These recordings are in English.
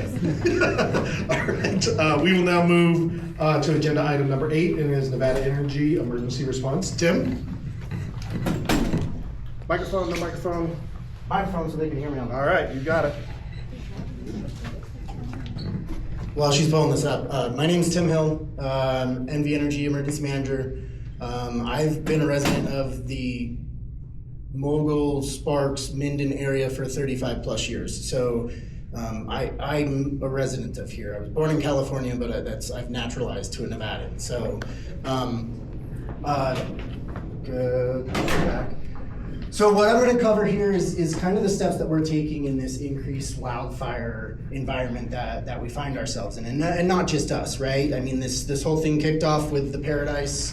right. All right. We will now move to agenda item number 8, and it is Nevada Energy Emergency Response. Tim? Microphone, no microphone. Microphone so they can hear me. All right, you got it. While she's pulling this up, my name's Tim Hill, NV Energy Emergency Manager. I've been a resident of the Mogul, Sparks, Minden area for 35 plus years. So I'm a resident of here. I was born in California, but I've naturalized to a Nevadan. So good, back. So what I'm going to cover here is kind of the steps that we're taking in this increased wildfire environment that we find ourselves in, and not just us, right? I mean, this whole thing kicked off with the Paradise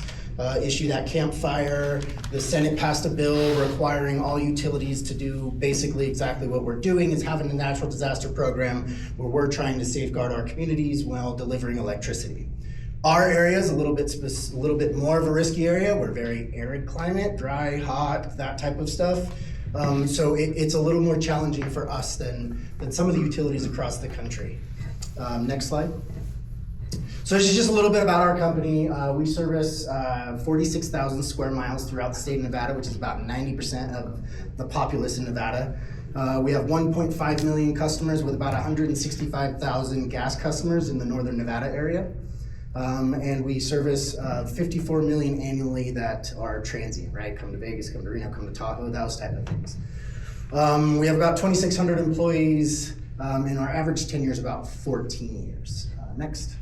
issue, that campfire. The Senate passed a bill requiring all utilities to do basically exactly what we're doing, is having a natural disaster program where we're trying to safeguard our communities while delivering electricity. Our area is a little bit more of a risky area. We're very arid climate, dry, hot, that type of stuff. So it's a little more challenging for us than some of the utilities across the country. Next slide. So this is just a little bit about our company. We service 46,000 square miles throughout the state of Nevada, which is about 90% of the populace in Nevada. We have 1.5 million customers with about 165,000 gas customers in the northern Nevada area. And we service 54 million annually that are transient, right? Come to Vegas, come to Reno, come to Tahoe, those type of things. We have about 2,600 employees, and our average tenure is about 14 years. Next.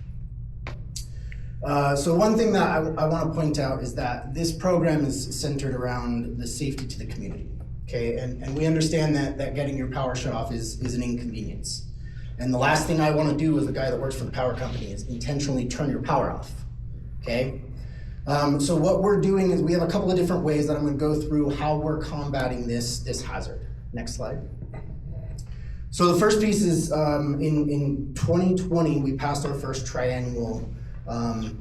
So one thing that I want to point out is that this program is centered around the safety to the community, okay? And we understand that getting your power shut off is an inconvenience. And the last thing I want to do as a guy that works for the power company is intentionally turn your power off, okay? So what we're doing is we have a couple of different ways that I'm going to go through how we're combating this hazard. Next slide. So the first piece is in 2020, we passed our first triannual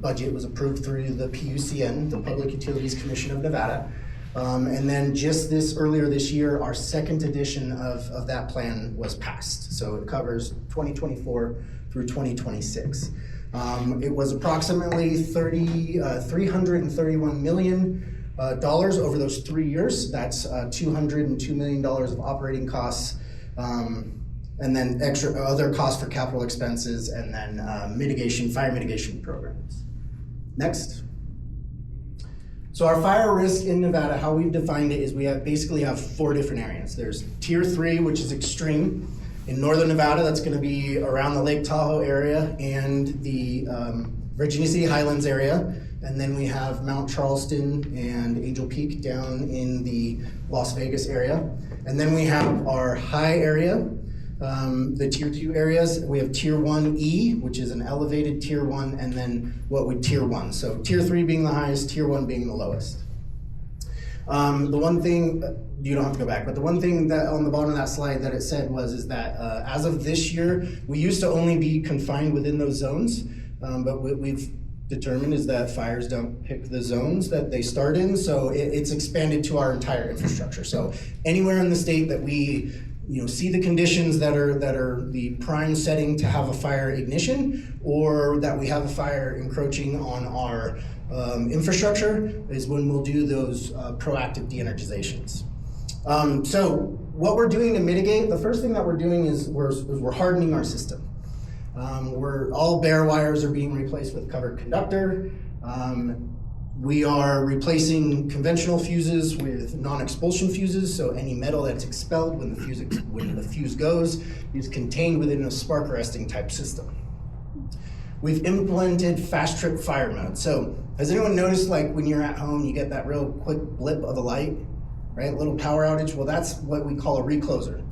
budget. It was approved through the PUCN, the Public Utilities Commission of Nevada. And then just earlier this year, our second edition of that plan was passed. So it covers 2024 through 2026. It was approximately $331 million over those 3 years. That's $202 million of operating costs, and then other costs for capital expenses, and then fire mitigation programs. Next. So our fire risk in Nevada, how we've defined it is we basically have 4 different areas. There's Tier 3, which is extreme. In northern Nevada, that's going to be around the Lake Tahoe area and the Virginia City Highlands area. And then we have Mount Charleston and Angel Peak down in the Las Vegas area. And then we have our high area, the Tier 2 areas. We have Tier 1E, which is an elevated Tier 1, and then what would Tier 1? So Tier 3 being the highest, Tier 1 being the lowest. The one thing, you don't have to go back, but the one thing that on the bottom of that slide that it said is that as of this year, we used to only be confined within those zones, but what we've determined is that fires don't pick the zones that they start in, so it's expanded to our entire infrastructure. So anywhere in the state that we see the conditions that are the prime setting to have a fire ignition, or that we have a fire encroaching on our infrastructure, is when we'll do those proactive de-energizations. So what we're doing to mitigate, the first thing that we're doing is we're hardening our system. All bare wires are being replaced with covered conductor. We are replacing conventional fuses with non-expulsion fuses, so any metal that's expelled when the fuse goes is contained within a spark arresting type system. We've implemented fast trip fire mode. So has anyone noticed, like when you're at home, you get that real quick blip of a light, right? A little power outage. Well, that's what we call a recloser.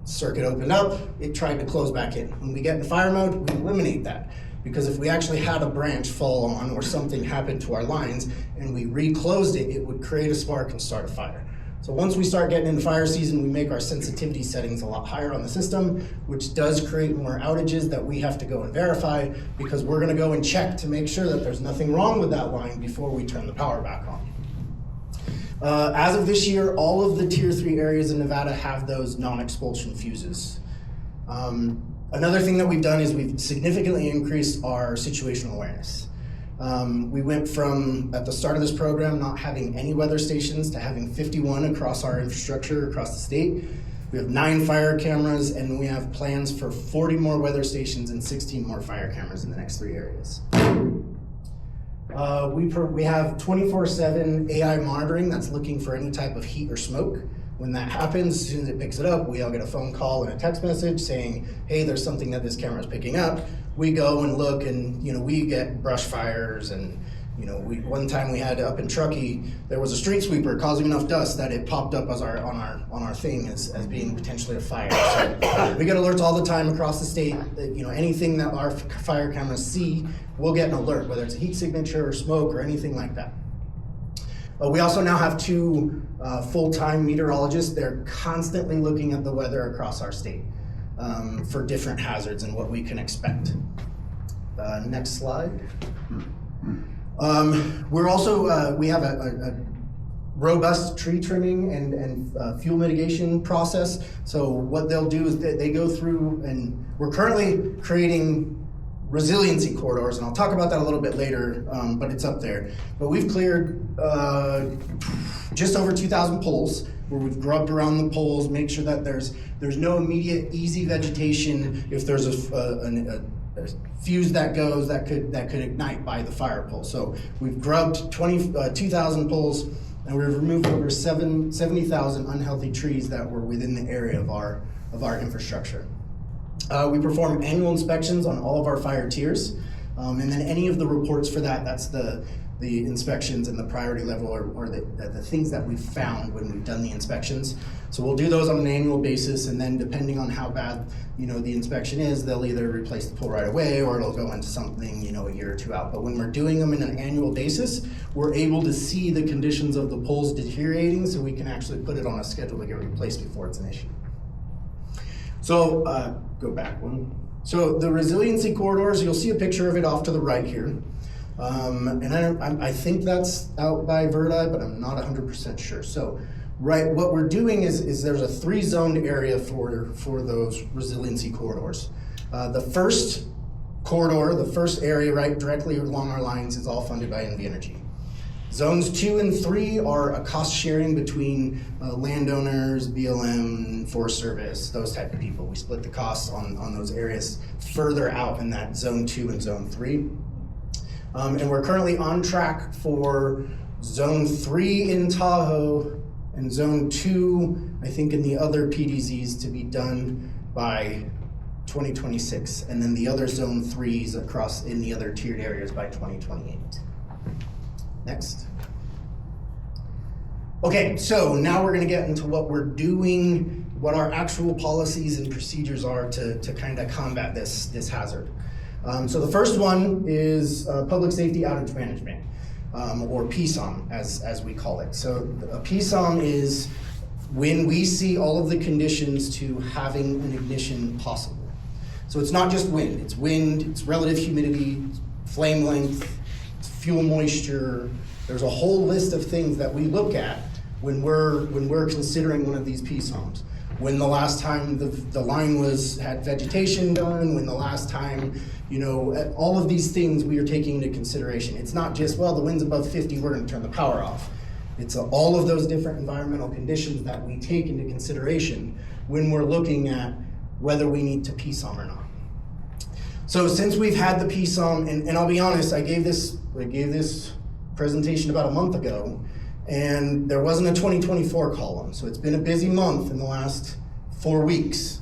Circuit opened up, it tried to close back in. When we get in fire mode, we eliminate that. Because if we actually had a branch fall on or something happened to our lines and we reclosed it, it would create a spark and start a fire. So once we start getting into fire season, we make our sensitivity settings a lot higher on the system, which does create more outages that we have to go and verify, because we're gonna go and check to make sure that there's nothing wrong with that line before we turn the power back on. As of this year, all of the Tier 3 areas in Nevada have those non-expulsion fuses. Another thing that we've done is we've significantly increased our situational awareness. We went from, at the start of this program, not having any weather stations to having 51 across our infrastructure, across the state. We have 9 fire cameras, and we have plans for 40 more weather stations and 16 more fire cameras in the next 3 areas. We have 24/7 AI monitoring that's looking for any type of heat or smoke. When that happens, as soon as it picks it up, we all get a phone call and a text message saying, hey, there's something that this camera is picking up. We go and look, and we get brush fires, and one time we had up in Truckee, there was a street sweeper causing enough dust that it popped up as on our thing as being potentially a fire. So we get alerts all the time across the state that anything that our fire cameras see, we'll get an alert, whether it's a heat signature or smoke or anything like that. We also now have 2 full-time meteorologists. They're constantly looking at the weather across our state for different hazards and what we can expect. Next slide. We're also, we have a robust tree trimming and fuel mitigation process. So what they'll do is they go through, and we're currently creating resiliency corridors, and I'll talk about that a little bit later, but it's up there. But we've cleared just over 2,000 poles, where we've grubbed around the poles, make sure that there's no immediate easy vegetation. If there's a fuse that goes, that could ignite by the fire pole. So we've grubbed 2,000 poles, and we've removed over 70,000 unhealthy trees that were within the area of our infrastructure. We perform annual inspections on all of our fire tiers, and then any of the reports for that's the inspections and the priority level, or the things that we've found when we've done the inspections. So we'll do those on an annual basis, and then depending on how bad the inspection is, they'll either replace the pole right away, or it'll go into something a year or 2 out. But when we're doing them in an annual basis, we're able to see the conditions of the poles deteriorating, so we can actually put it on a schedule to get replaced before it's an issue. So go back one. So the resiliency corridors, you'll see a picture of it off to the right here. And I think that's out by Verdi, but I'm not 100% sure. So what we're doing is there's a 3-zoned area for those resiliency corridors. The first corridor, the first area right directly along our lines, is all funded by NV Energy. Zones 2 and 3 are a cost sharing between landowners, BLM, Forest Service, those type of people. We split the costs on those areas further out in that Zone 2 and Zone 3. And we're currently on track for Zone 3 in Tahoe and Zone 2, I think, in the other PDZs to be done by 2026. And then the other Zone 3s across in the other tiered areas by 2028. Next. Okay, so now we're going to get into what we're doing, what our actual policies and procedures are to kind of combat this hazard. So the first one is Public Safety Outage Management, or PSOM, as we call it. So a PSOM is when we see all of the conditions to having an ignition possible. So it's not just wind, it's relative humidity, flame length, fuel moisture. There's a whole list of things that we look at when we're considering one of these PSOMs. When the last time the line had vegetation done, when the last time, all of these things we are taking into consideration. It's not just, well, the wind's above 50, we're gonna turn the power off. It's all of those different environmental conditions that we take into consideration when we're looking at whether we need to PSOM or not. So since we've had the PSOM, and I'll be honest, I gave this presentation about a month ago, and there wasn't a 2024 column. So it's been a busy month in the last 4 weeks.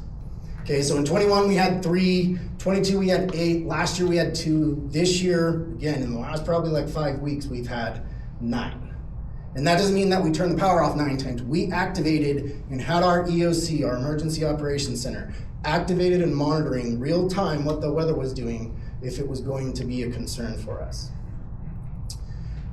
Okay, so in 21 we had 3, 22 we had 8, last year we had 2, this year, again, in the last probably like 5 weeks, we've had 9. And that doesn't mean that we turned the power off 9 times. We activated and had our EOC, our Emergency Operations Center, activated and monitoring real time what the weather was doing if it was going to be a concern for us.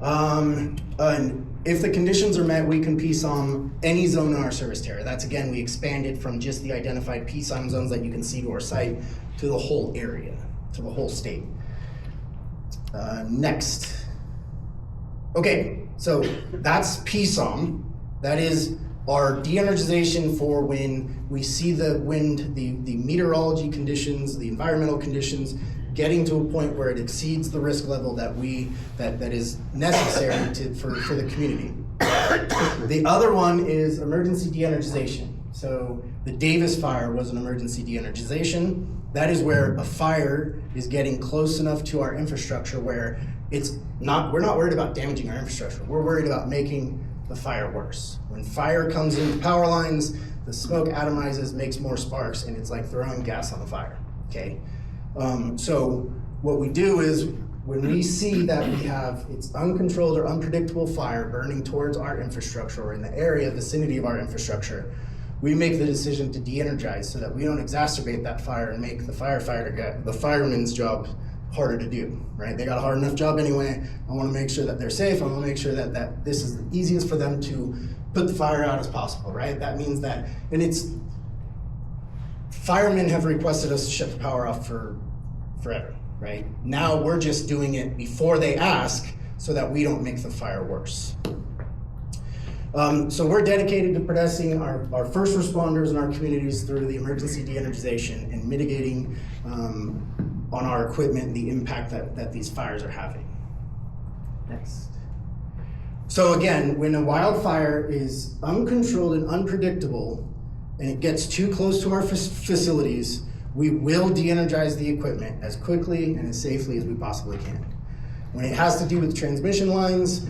And if the conditions are met, we can PSOM any zone in our service territory. That's, again, we expanded from just the identified PSOM zones that you can see to our site to the whole area, to the whole state. Next. Okay, so that's PSOM. That is our de-energization for when we see the wind, the meteorology conditions, the environmental conditions getting to a point where it exceeds the risk level that is necessary for the community. The other one is emergency de-energization. So the Davis fire was an emergency de-energization. That is where a fire is getting close enough to our infrastructure where we're not worried about damaging our infrastructure. We're worried about making the fire worse. When fire comes into power lines, the smoke atomizes, makes more sparks, and it's like throwing gas on the fire, okay? So what we do is when we see that it's uncontrolled or unpredictable fire burning towards our infrastructure or in the area vicinity of our infrastructure, we make the decision to de-energize so that we don't exacerbate that fire and make the fireman's job harder to do, right? They got a hard enough job anyway. I want to make sure that they're safe. I want to make sure that this is the easiest for them to put the fire out as possible, right? That means that, firemen have requested us to shut the power off for forever, right? Now we're just doing it before they ask so that we don't make the fire worse. So we're dedicated to protecting our first responders in our communities through the emergency de-energization and mitigating on our equipment the impact that these fires are having. Next. So again, when a wildfire is uncontrolled and unpredictable and it gets too close to our facilities, we will de-energize the equipment as quickly and as safely as we possibly can. When it has to do with transmission lines,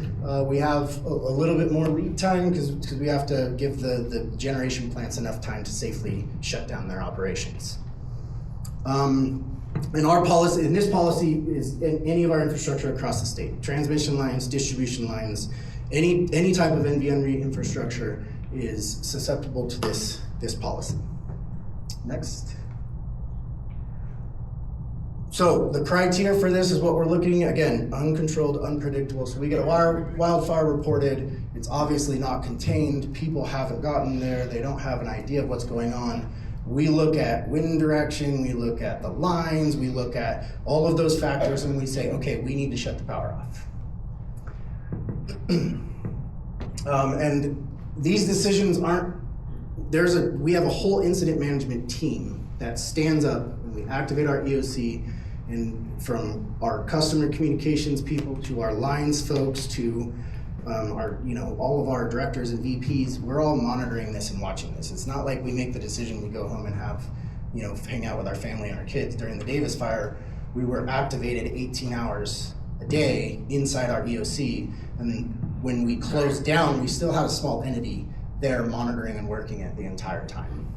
we have a little bit more lead time because we have to give the generation plants enough time to safely shut down their operations. And this policy is in any of our infrastructure across the state. Transmission lines, distribution lines, any type of NVNRE infrastructure is susceptible to this policy. Next. So the criteria for this is what we're looking at. Again, uncontrolled, unpredictable. So we get a wildfire reported. It's obviously not contained. People haven't gotten there. They don't have an idea of what's going on. We look at wind direction. We look at the lines. We look at all of those factors and we say, okay, we need to shut the power off. And these decisions we have a whole incident management team that stands up and we activate our EOC, and from our customer communications people to our lines folks to all of our directors and VPs, we're all monitoring this and watching this. It's not like we make the decision, we go home and have, hang out with our family and our kids. During the Davis fire, we were activated 18 hours a day inside our EOC, and when we closed down, we still had a small entity there monitoring and working it the entire time.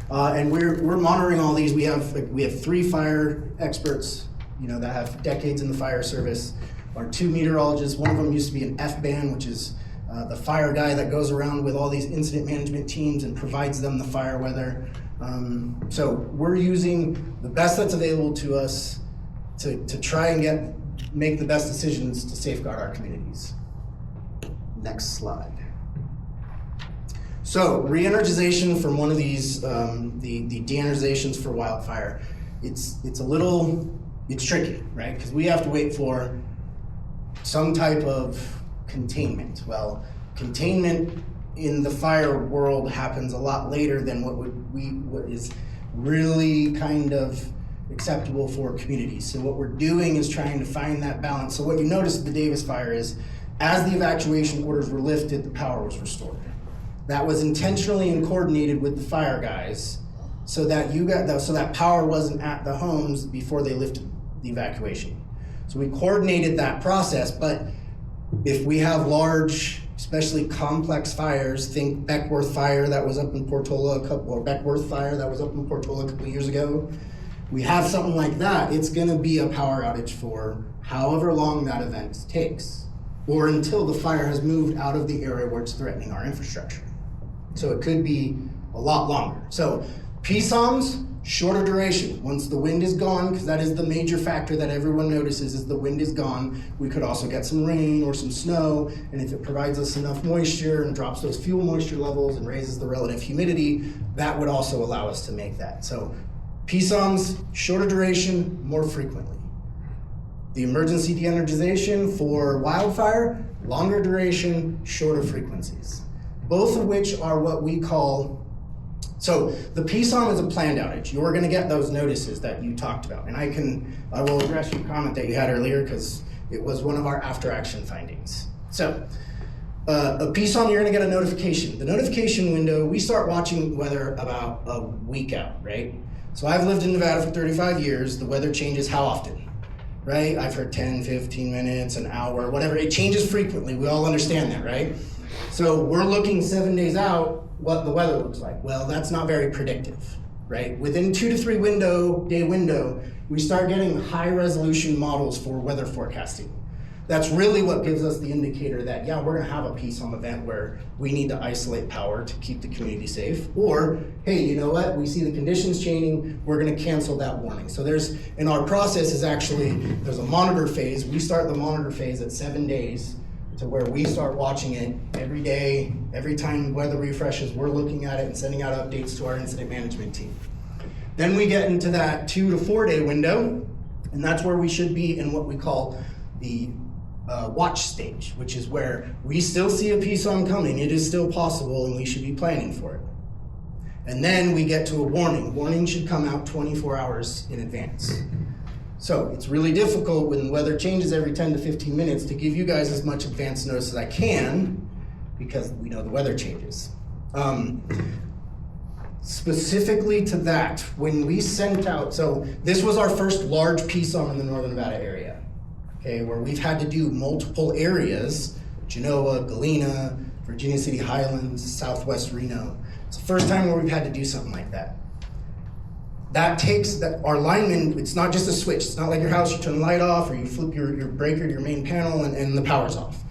And we're monitoring all these. We have 3 fire experts, that have decades in the fire service. Our 2 meteorologists. One of them used to be an FBAN, which is the fire guy that goes around with all these incident management teams and provides them the fire weather. So we're using the best that's available to us to try and make the best decisions to safeguard our communities. Next slide. So re-energization from one of these, the de-energizations for wildfire, it's tricky, right? Because we have to wait for some type of containment. Well, containment in the fire world happens a lot later than what is really kind of acceptable for communities. So what we're doing is trying to find that balance. So what you notice at the Davis fire is, as the evacuation orders were lifted, the power was restored. That was intentionally and coordinated with the fire guys so that power wasn't at the homes before they lifted the evacuation. So we coordinated that process, but if we have large, especially complex fires, think Beckworth fire that was up in Portola Beckworth fire that was up in Portola a couple of years ago. We have something like that, it's gonna be a power outage for however long that event takes, or until the fire has moved out of the area where it's threatening our infrastructure. So it could be a lot longer. So PSOMs, shorter duration. Once the wind is gone, because that is the major factor that everyone notices is the wind is gone. We could also get some rain or some snow, and if it provides us enough moisture and drops those fuel moisture levels and raises the relative humidity, that would also allow us to make that. So PSOMs, shorter duration, more frequently. The emergency de-energization for wildfire, longer duration, shorter frequencies. both of which are what we call, so the PSOM is a planned outage. You're gonna get those notices that you talked about. And I will address your comment that you had earlier because it was one of our after action findings. So, a PSOM, you're gonna get a notification. The notification window, we start watching weather about a week out, right? So I've lived in Nevada for 35 years. The weather changes how often, right? I've heard 10, 15 minutes, an hour, whatever. It changes frequently. We all understand that, right? So we're looking 7 days out what the weather looks like. Well, that's not very predictive, right? Within 2 to 3 day window, we start getting high resolution models for weather forecasting. That's really what gives us the indicator that, yeah, we're gonna have a PSOM event where we need to isolate power to keep the community safe. Or, hey, you know what, we see the conditions changing, we're gonna cancel that warning. So in our process is actually, there's a monitor phase. We start the monitor phase at 7 days to where we start watching it every day. Every time weather refreshes, we're looking at it and sending out updates to our incident management team. Then we get into that 2 to 4 day window, and that's where we should be in what we call the watch stage, which is where we still see a PSOM coming. It is still possible, and we should be planning for it. And then we get to a warning. Warning should come out 24 hours in advance. So it's really difficult when weather changes every 10 to 15 minutes to give you guys as much advance notice as I can, because we know the weather changes. Specifically to that, when we sent out, so this was our first large PSOM in the Northern Nevada area. Okay, where we've had to do multiple areas, Genoa, Galena, Virginia City Highlands, Southwest Reno. It's the first time where we've had to do something like that. That takes our linemen, it's not just a switch. It's not like your house, you turn the light off or you flip your breaker to your main panel and the power's off.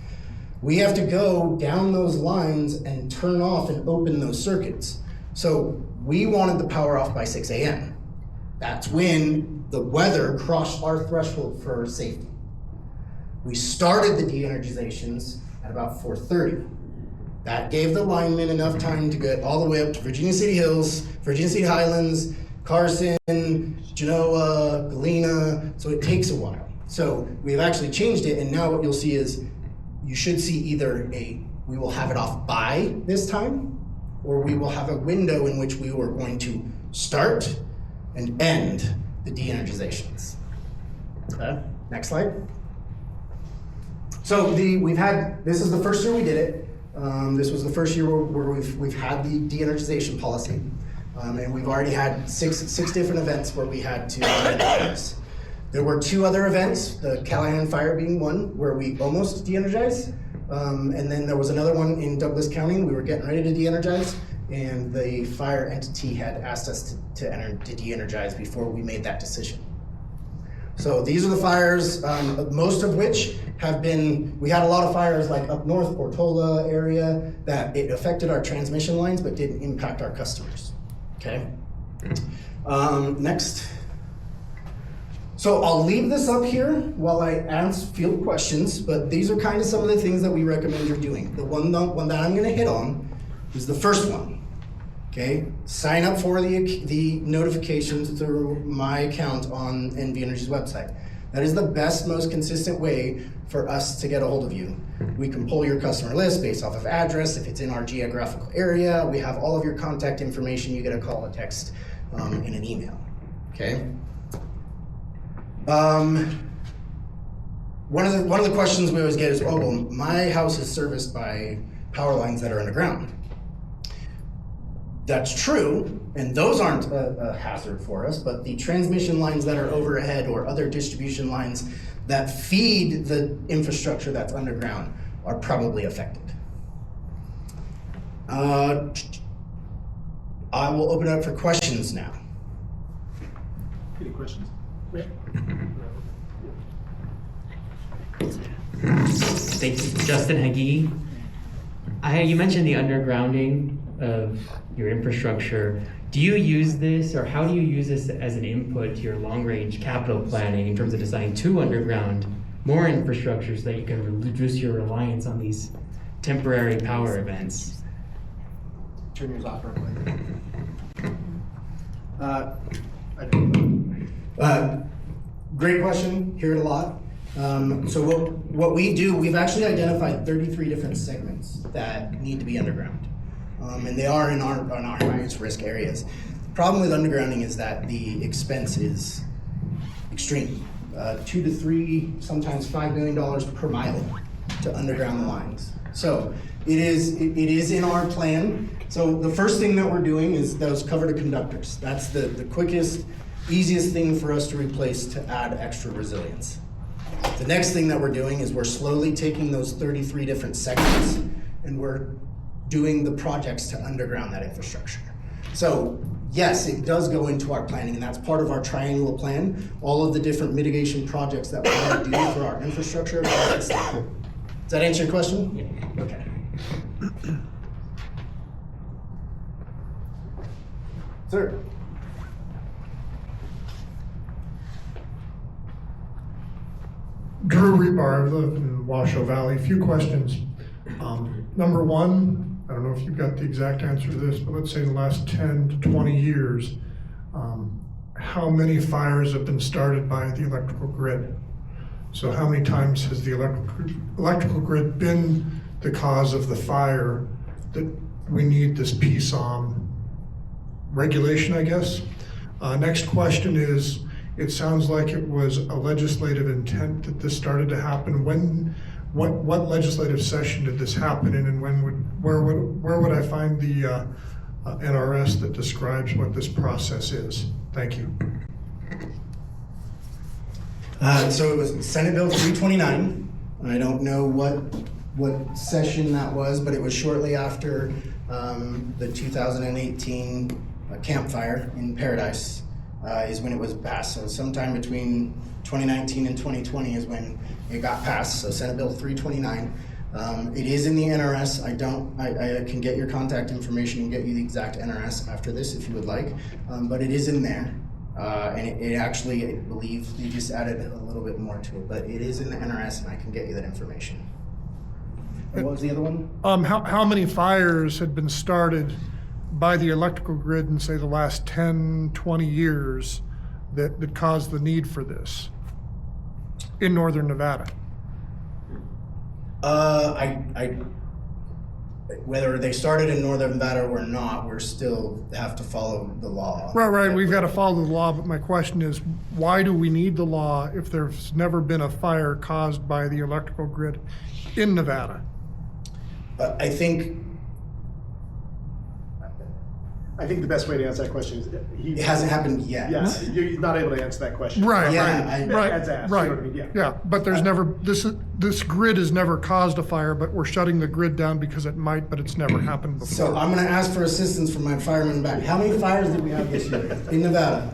We have to go down those lines and turn off and open those circuits. So we wanted the power off by 6 a.m. That's when the weather crossed our threshold for safety. We started the de-energizations at about 4:30. That gave the linemen enough time to get all the way up to Virginia City Hills, Virginia City Highlands, Carson, Genoa, Galena, so it takes a while. So we've actually changed it, and now what you'll see is you should see either we will have it off by this time, or we will have a window in which we are going to start and end the de-energizations. Okay, next slide. So this is the first year we did it. This was the first year where we've had the de-energization policy. And we've already had six different events where we had to de-energize. There were 2 other events, the Callahan fire being one, where we almost de-energized. And then there was another one in Douglas County. We were getting ready to de-energize, and the fire entity had asked us to de-energize before we made that decision. So these are the fires, most of which we had a lot of fires like up north, Portola area, that it affected our transmission lines but didn't impact our customers. Okay. Next. So I'll leave this up here while I field questions, but these are kind of some of the things that we recommend you're doing. The one that I'm gonna hit on is the first one. Okay, sign up for the notifications through my account on NV Energy's website. That is the best, most consistent way for us to get a hold of you. We can pull your customer list based off of address. If it's in our geographical area, we have all of your contact information. You get a call, a text, and an email. Okay. One of the questions we always get is, oh, well, my house is serviced by power lines that are underground. That's true, and those aren't a hazard for us, but the transmission lines that are overhead or other distribution lines that feed the infrastructure that's underground are probably affected. I will open it up for questions now. Any questions? Yeah. Thanks, Justin Hagee. You mentioned the undergrounding of your infrastructure. Do you use this, or how do you use this as an input to your long-range capital planning in terms of designing to underground more infrastructure so that you can reduce your reliance on these temporary power events? Turn yours off real quick. Great question, hear it a lot. So what we do, we've actually identified 33 different segments that need to be underground. and they are in our highest risk areas. The problem with undergrounding is that the expense is extreme. $2 to $3, sometimes $5 million per mile to underground the lines. So it is in our plan. So the first thing that we're doing is those covered conductors. That's the quickest, easiest thing for us to replace to add extra resilience. The next thing that we're doing is we're slowly taking those 33 different segments and we're doing the projects to underground that infrastructure. So yes, it does go into our planning, and that's part of our triannual plan. All of the different mitigation projects that we're going to do for our infrastructure. Does that answer your question? Yeah. Okay. Sir. Drew Rebar, I live in Washoe Valley. A few questions. Number one, I don't know if you've got the exact answer to this, but let's say in the last 10 to 20 years, how many fires have been started by the electrical grid? So how many times has the electrical grid been the cause of the fire that we need this PSOM regulation, I guess? Next question is, it sounds like it was a legislative intent that this started to happen. What legislative session did this happen in, and where would I find the NRS that describes what this process is? Thank you. So it was Senate Bill 329. I don't know what session that was, but it was shortly after the 2018 campfire in Paradise is when it was passed. So sometime between 2019 and 2020 is when it got passed. So Senate Bill 329. It is in the NRS. I can get your contact information and get you the exact NRS after this if you would like. But it is in there. And it actually, I believe they just added a little bit more to it, but it is in the NRS and I can get you that information. And what was the other one? How many fires had been started by the electrical grid in, say, the last 10, 20 years that caused the need for this in northern Nevada? Whether they started in northern Nevada or not, we're still have to follow the law. Right. We've got to follow the law, but my question is, why do we need the law if there's never been a fire caused by the electrical grid in Nevada? I think the best way to answer that question is it hasn't happened yet. Yeah, you're not able to answer that question. Right. Yeah, That's asked. Right. You know what I mean? Yeah. But there's never this grid has never caused a fire, but we're shutting the grid down because it might, but it's never happened before. So I'm going to ask for assistance from my fireman back. How many fires did we have this year in Nevada?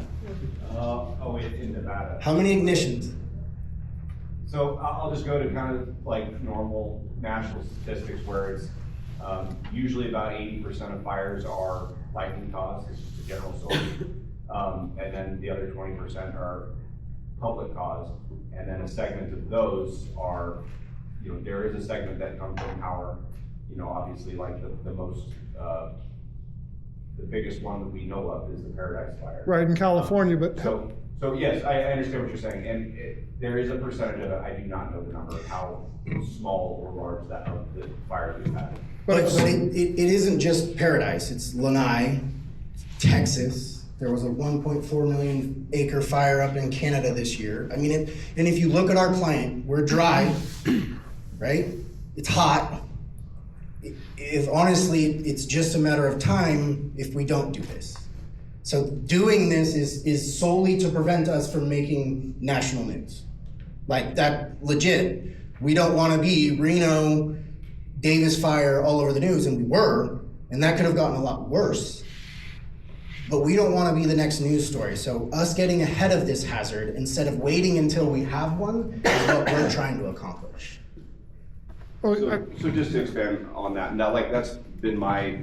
In Nevada. How many ignitions? So I'll just go to kind of like normal national statistics where it's usually about 80% of fires are lightning caused, it's just a general source. And then the other 20% are public caused. And then a segment of those are, there is a segment that comes from power, obviously like the most, the biggest one that we know of is the Paradise Fire. Right, in California, but So yes, I understand what you're saying, and there is a percentage of it. I do not know the number of how small or large that of the fires we've had. But it isn't just Paradise. It's Lanai, Texas. There was a 1.4 million acre fire up in Canada this year. I mean, and if you look at our client, we're dry, right? It's hot. If honestly, it's just a matter of time if we don't do this. So doing this is solely to prevent us from making national news. Like that, legit. We don't want to be Reno, Davis fire all over the news, and we were, and that could have gotten a lot worse. But we don't want to be the next news story. So us getting ahead of this hazard instead of waiting until we have one is what we're trying to accomplish. So just to expand on that, now like that's been my,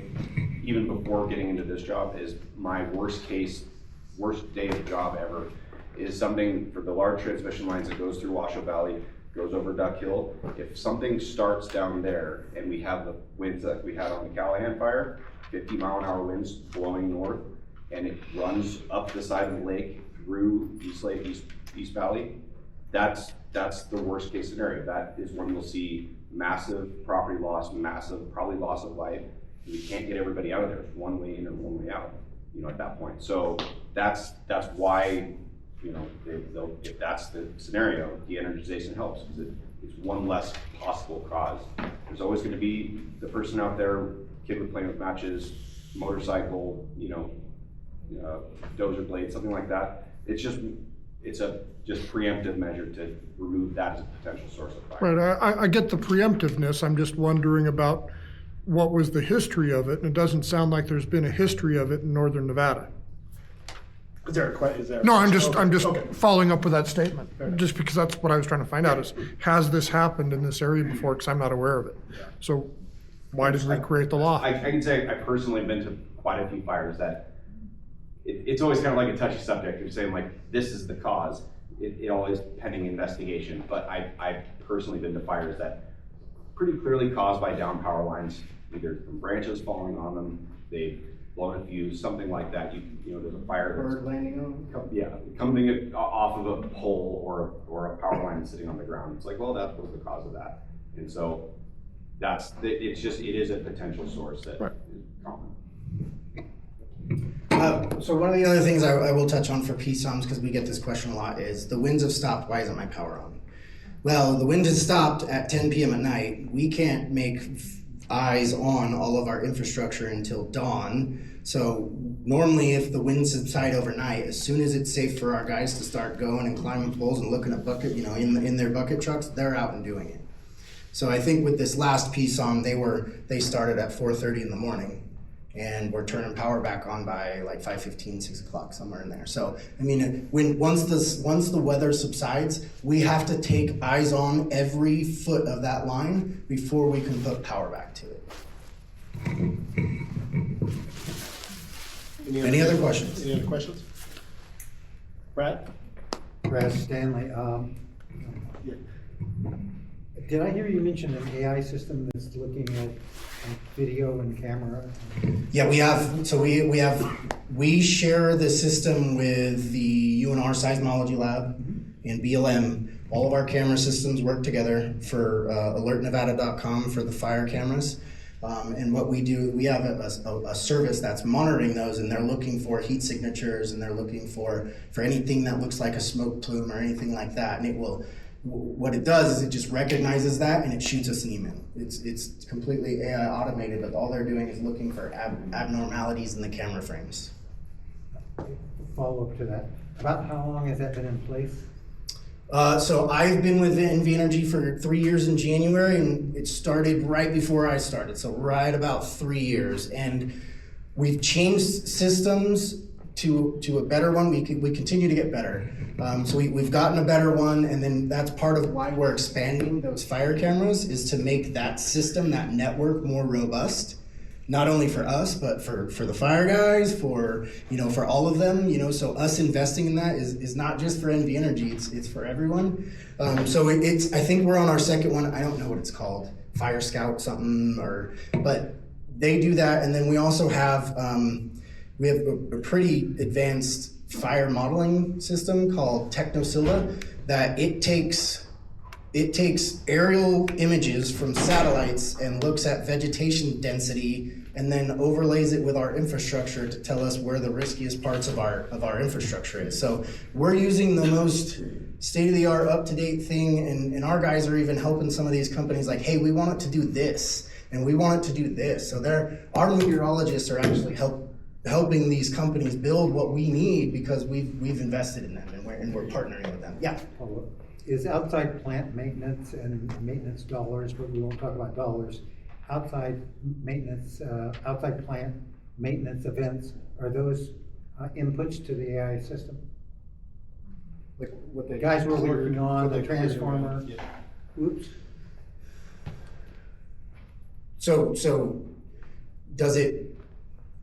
even before getting into this job, is my worst day of job ever, is something for the large transmission lines that goes through Washoe Valley, goes over Duck Hill. If something starts down there and we have the winds that we had on the Callahan fire, 50-mile-an-hour winds blowing north, and it runs up the side of the lake through East Valley, that's the worst case scenario. That is when you'll see massive property loss, massive probably loss of life, We can't get everybody out of there. It's one way in or one way out, you know, at that point. So that's why, you know, if that's the scenario, de-energization helps, because it's one less possible cause. There's always going to be the person out there, kid with playing with matches, motorcycle, you know, dozer blade, something like that. It's a preemptive measure to remove that as a potential source of fire. Right, I get the preemptiveness, I'm just wondering about what was the history of it, and it doesn't sound like there's been a history of it in northern Nevada. Is there a question? No, I'm just Okay. following up with that statement, Fair enough. just because that's what I was trying to find out is, has this happened in this area before, because I'm not aware of it. So why did we create the law? I can say I personally have been to quite a few fires that it's always kind of like a touchy subject. You're saying like, this is the cause. It always pending investigation, but I've personally been to fires that pretty clearly caused by down power lines, either from branches falling on them, they've blown a fuse, something like that. You know, there's a fire that's Bird landing on? coming off of a pole or a power line sitting on the ground. It's like, well, that was the cause of that. And so it is a potential source that is common. So one of the other things I will touch on for PSOMs, because we get this question a lot, is the winds have stopped, why isn't my power on? Well, the wind has stopped at 10 p.m. at night. We can't make eyes on all of our infrastructure until dawn. So normally if the winds subside overnight, as soon as it's safe for our guys to start going and climbing poles and looking at bucket, you know, in their bucket trucks, they're out and doing it. So I think with this last PSOM, they started at 4:30 in the morning. And we're turning power back on by like 5:15, 6 o'clock, somewhere in there. So, I mean, once the weather subsides, we have to take eyes on every foot of that line before we can put power back to it. Any other questions? Any other questions? Brad? Brad Stanley. Did I hear you mention an AI system that's looking at video and camera? Yeah, we have. So we share the system with the UNR Seismology Lab and BLM. All of our camera systems work together for alertnevada.com for the fire cameras. And what we do, we have a service that's monitoring those, and they're looking for heat signatures, and they're looking for anything that looks like a smoke plume or anything like that. And it will. What it does is it just recognizes that and it shoots us an email. It's completely AI automated, but all they're doing is looking for abnormalities in the camera frames. Follow up to that. About how long has that been in place? So I've been with NV Energy for 3 years in January, and it started right before I started, so right about 3 years. And we've changed systems to a better one. We continue to get better. So we've gotten a better one, and then that's part of why we're expanding those fire cameras, is to make that system, that network, more robust. Not only for us, but for the fire guys, for all of them. So us investing in that is not just for NV Energy, it's for everyone. So I think we're on our second one. I don't know what it's called, Fire Scout something, but they do that, and then we also have a pretty advanced fire modeling system called TechnoSilva that it takes aerial images from satellites and looks at vegetation density and then overlays it with our infrastructure to tell us where the riskiest parts of our infrastructure is. So we're using the most state-of-the-art, up-to-date thing, and our guys are even helping some of these companies like, hey, we want it to do this, and we want it to do this. So our meteorologists are actually helping these companies build what we need because we've invested in them and we're partnering with them. Yeah. Is outside plant maintenance and maintenance dollars, but we won't talk about dollars, outside maintenance, outside plant maintenance events, are those inputs to the AI system? Like what they Guys were working on what the they transformer. Yeah. Oops. So does it?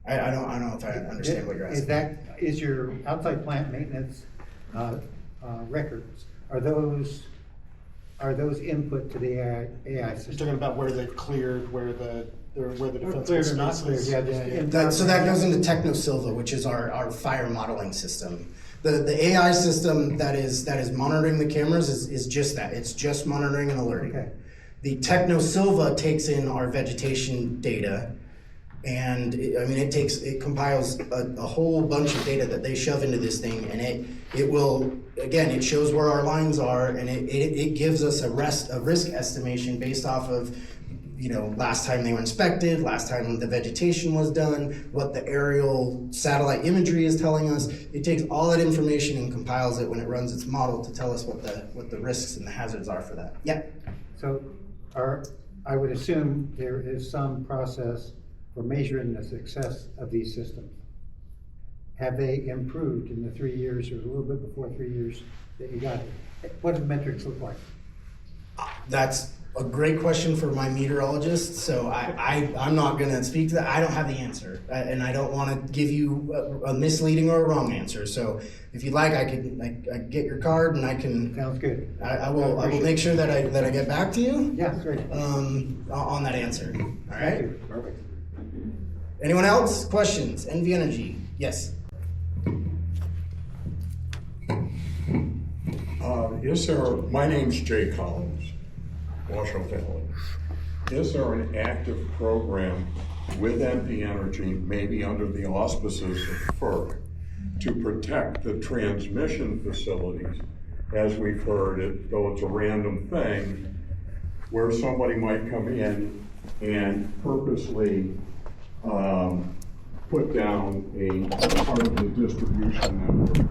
I don't know if I understand what you're asking. Is your outside plant maintenance records, are those input to the AI You're system? talking about where they've cleared, where the defensive Cleared or not cleared, spaces. yeah. So that goes into TechnoSilva, which is our fire modeling system. The AI system that is monitoring the cameras is just that. It's just monitoring and alerting. Okay. The TechnoSilva takes in our vegetation data, And it compiles a whole bunch of data that they shove into this thing, and it will, again, it shows where our lines are, and it gives us a risk estimation based off of, last time they were inspected, last time the vegetation was done, what the aerial satellite imagery is telling us. It takes all that information and compiles it when it runs its model to tell us what the risks and the hazards are for that. Yeah. So I would assume there is some process for measuring the success of these systems. Have they improved in the 3 years or a little bit before 3 years that you got it? What do the metrics look like? That's a great question for my meteorologist, so I'm not gonna speak to that. I don't have the answer, and I don't wanna give you a misleading or a wrong answer. So if you'd like, I could get your card and I can. Sounds good. I will make sure that I get back to you. Yeah, great. On that answer. All Thank right. you. Perfect. Anyone else? Questions? NV Energy. Yes. My name's Jay Collins, WASHOE Valley. Is there an active program with NV Energy, maybe under the auspices of FERC, to protect the transmission facilities, as we've heard it, though it's a random thing, where somebody might come in and purposely put down a part of the distribution network